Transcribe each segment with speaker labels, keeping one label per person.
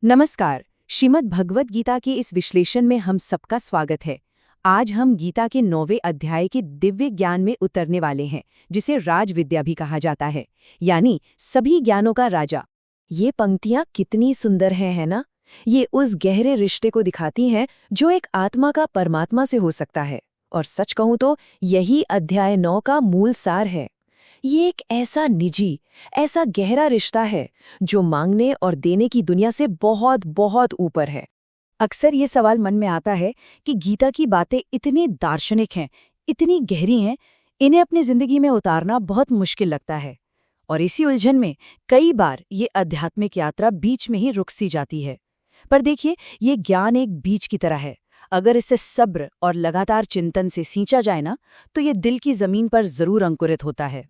Speaker 1: नमस्कार। श्रीमद् भगवत गीता के इस विश्लेषण में हम सबका स्वागत है। आज हम गीता के 9वें अध्याय के दिव्य ज्ञान में उतरने वाले हैं, जिसे राज विद्या भी कहा जाता है, यानी सभी ज्ञानों का राजा। ये पंक्तियां कितनी सुंदर हैं, है ना? ये उस गहरे रिश्ते को दिखाती हैं जो एक आत्मा का परमात्मा से हो सकता है। और सच कहूं तो यही अध्याय 9 का मूल सार है। ये एक ऐसा निजी, ऐसा गहरा रिश्ता है जो मांगने और देने की दुनिया से बहुत बहुत ऊपर है। अक्सर ये सवाल मन में आता है कि गीता की बातें इतनी दार्शनिक हैं, इतनी गहरी हैं, इन्हें अपनी जिंदगी में उतारना बहुत मुश्किल लगता है। और इसी उलझन में कई बार ये आध्यात्मिक यात्रा बीच में ही रुक सी जाती है। पर देखिए, ये ज्ञान एक बीज की तरह है। अगर इसे सब्र और लगातार चिंतन से सींचा जाए ना, तो ये दिल की जमीन पर जरूर अंकुरित होता है।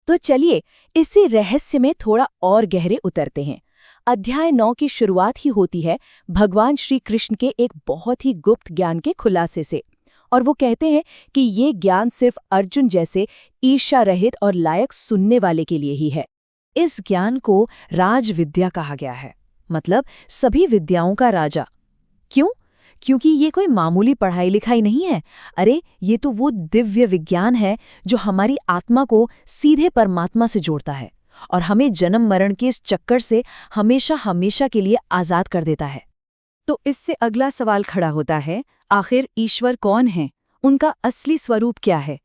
Speaker 1: तो चलिए इसी रहस्य में थोड़ा और गहरे उतरते हैं। अध्याय 9 की शुरुआत ही होती है भगवान श्री कृष्ण के एक बहुत ही गुप्त ज्ञान के खुलासे से। और वो कहते हैं कि ये ज्ञान सिर्फ अर्जुन जैसे ईर्ष्या रहित और लायक सुनने वाले के लिए ही है। इस ज्ञान को राज विद्या कहा गया है, मतलब सभी विद्याओं का राजा। क्यों? क्योंकि ये कोई मामूली पढ़ाई लिखाई नहीं है। अरे, ये तो वो दिव्य विज्ञान है जो हमारी आत्मा को सीधे परमात्मा से जोड़ता है और हमें जन्म मरण के इस चक्कर से हमेशा हमेशा के लिए आजाद कर देता है। तो इससे अगला सवाल खड़ा होता है, आखिर ईश्वर कौन है? उनका असली स्वरूप क्या है?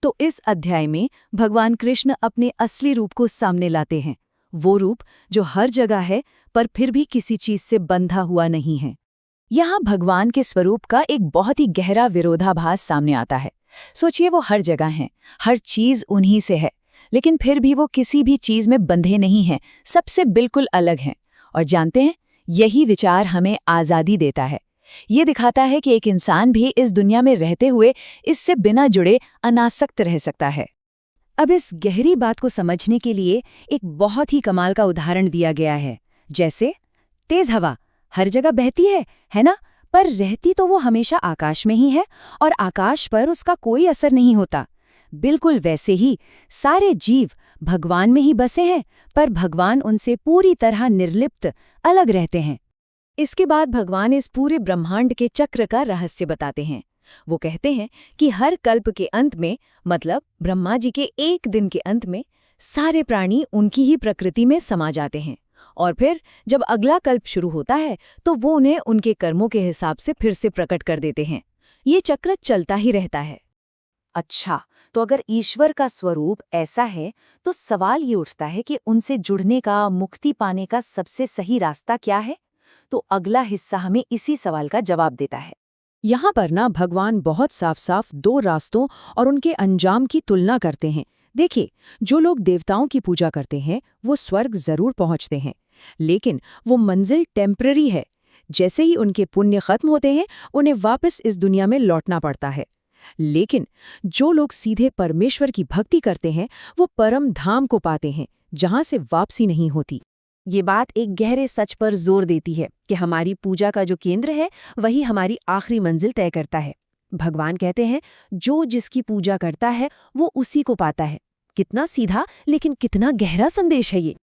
Speaker 1: तो इस अध्याय में भगवान कृष्ण अपने असली रूप को सामने लाते हैं। वो रूप जो हर जगह है, पर फिर भी किसी चीज से बंधा हुआ नहीं है। यहाँ भगवान के स्वरूप का एक बहुत ही गहरा विरोधाभास सामने आता है। सोचिए, वो हर जगह हैं, हर चीज उन्हीं से है, लेकिन फिर भी वो किसी भी चीज में बंधे नहीं हैं, सबसे बिल्कुल अलग हैं। और जानते हैं, यही विचार हमें आज़ादी देता है। ये दिखाता है कि एक इंसान भी इस दुनिया में रहते हुए इससे बिना जुड़े अनासक्त रह सकता है। अब इस गहरी बात को समझने के लिए एक बहुत ही कमाल का उदाहरण दिया गया है। जैसे तेज हवा हर जगह बहती है ना? पर रहती तो वो हमेशा आकाश में ही है और आकाश पर उसका कोई असर नहीं होता। बिल्कुल वैसे ही सारे जीव भगवान में ही बसे हैं, पर भगवान उनसे पूरी तरह निर्लिप्त, अलग रहते हैं। इसके बाद भगवान इस पूरे ब्रह्मांड के चक्र का रहस्य बताते हैं। वो कहते हैं कि हर कल्प के अंत में, मतलब ब्रह्मा जी के एक दिन के अंत में, सारे प्राणी उनकी ही प्रकृति में समा जाते हैं। और फिर जब अगला कल्प शुरू होता है तो वो उन्हें उनके कर्मों के हिसाब से फिर से प्रकट कर देते हैं। ये चक्र चलता ही रहता है। अच्छा, तो अगर ईश्वर का स्वरूप ऐसा है, तो सवाल ये उठता है कि उनसे जुड़ने का, मुक्ति पाने का सबसे सही रास्ता क्या है? तो अगला हिस्सा हमें इसी सवाल का जवाब देता है। यहाँ पर ना भगवान बहुत साफ साफ दो रास्तों और उनके अंजाम की तुलना करते हैं। देखिए, जो लोग देवताओं की पूजा करते हैं वो स्वर्ग जरूर पहुंचते हैं, लेकिन वो मंजिल टेम्पररी है। जैसे ही उनके पुण्य खत्म होते हैं, उन्हें वापस इस दुनिया में लौटना पड़ता है। लेकिन जो लोग सीधे परमेश्वर की भक्ति करते हैं वो परम धाम को पाते हैं, जहां से वापसी नहीं होती। ये बात एक गहरे सच पर जोर देती है कि हमारी पूजा का जो केंद्र है वही हमारी आखिरी मंजिल तय करता है। भगवान कहते हैं, जो जिसकी पूजा करता है वो उसी को पाता है। कितना सीधा लेकिन कितना गहरा संदेश है ये।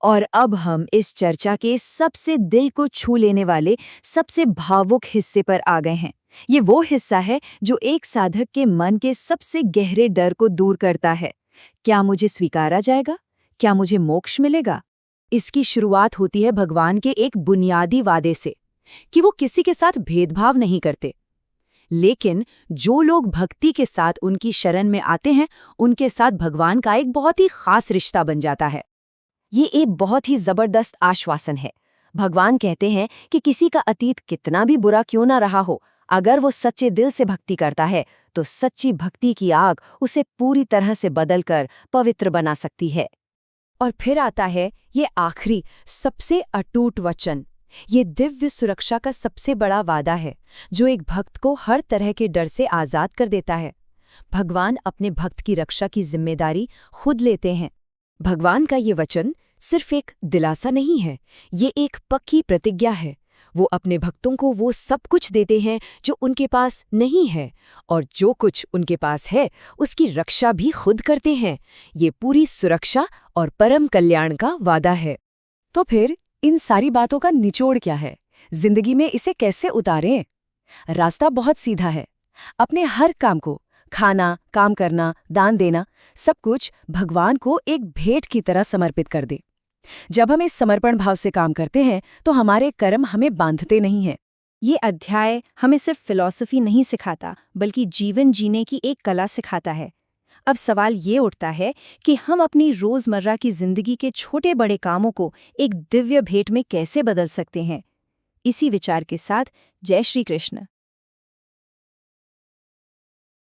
Speaker 1: और अब हम इस चर्चा के सबसे दिल को छू लेने वाले, सबसे भावुक हिस्से पर आ गए हैं। ये वो हिस्सा है जो एक साधक के मन के सबसे गहरे डर को दूर करता है। क्या मुझे स्वीकारा जाएगा? क्या मुझे मोक्ष मिलेगा? इसकी शुरुआत होती है भगवान के एक बुनियादी वादे से कि वो किसी के साथ भेदभाव नहीं करते। लेकिन जो लोग भक्ति के साथ उनकी शरण में आते हैं, उनके साथ भगवान का एक बहुत ही खास रिश्ता बन जाता है। ये एक बहुत ही जबरदस्त आश्वासन है। भगवान कहते हैं कि किसी का अतीत कितना भी बुरा क्यों ना रहा हो, अगर वो सच्चे दिल से भक्ति करता है तो सच्ची भक्ति की आग उसे पूरी तरह से बदलकर पवित्र बना सकती है। और फिर आता है ये आखिरी, सबसे अटूट वचन। ये दिव्य सुरक्षा का सबसे बड़ा वादा है जो एक भक्त को हर तरह के डर से आज़ाद कर देता है। भगवान अपने भक्त की रक्षा की जिम्मेदारी खुद लेते हैं। भगवान का ये वचन सिर्फ एक दिलासा नहीं है, ये एक पक्की प्रतिज्ञा है। वो अपने भक्तों को वो सब कुछ देते हैं जो उनके पास नहीं है, और जो कुछ उनके पास है उसकी रक्षा भी खुद करते हैं। ये पूरी सुरक्षा और परम कल्याण का वादा है। तो फिर इन सारी बातों का निचोड़ क्या है? जिंदगी में इसे कैसे उतारें? रास्ता बहुत सीधा है। अपने हर काम को, खाना, काम करना, दान देना, सब कुछ भगवान को एक भेंट की तरह समर्पित कर दे। जब हम इस समर्पण भाव से काम करते हैं तो हमारे कर्म हमें बांधते नहीं हैं।
Speaker 2: ये अध्याय हमें सिर्फ फिलॉसफी नहीं सिखाता, बल्कि जीवन जीने की एक कला सिखाता है। अब सवाल ये उठता है कि हम अपनी रोजमर्रा की जिंदगी के छोटे बड़े कामों को एक दिव्य भेंट में कैसे बदल सकते हैं। इसी विचार के साथ जय श्री कृष्ण।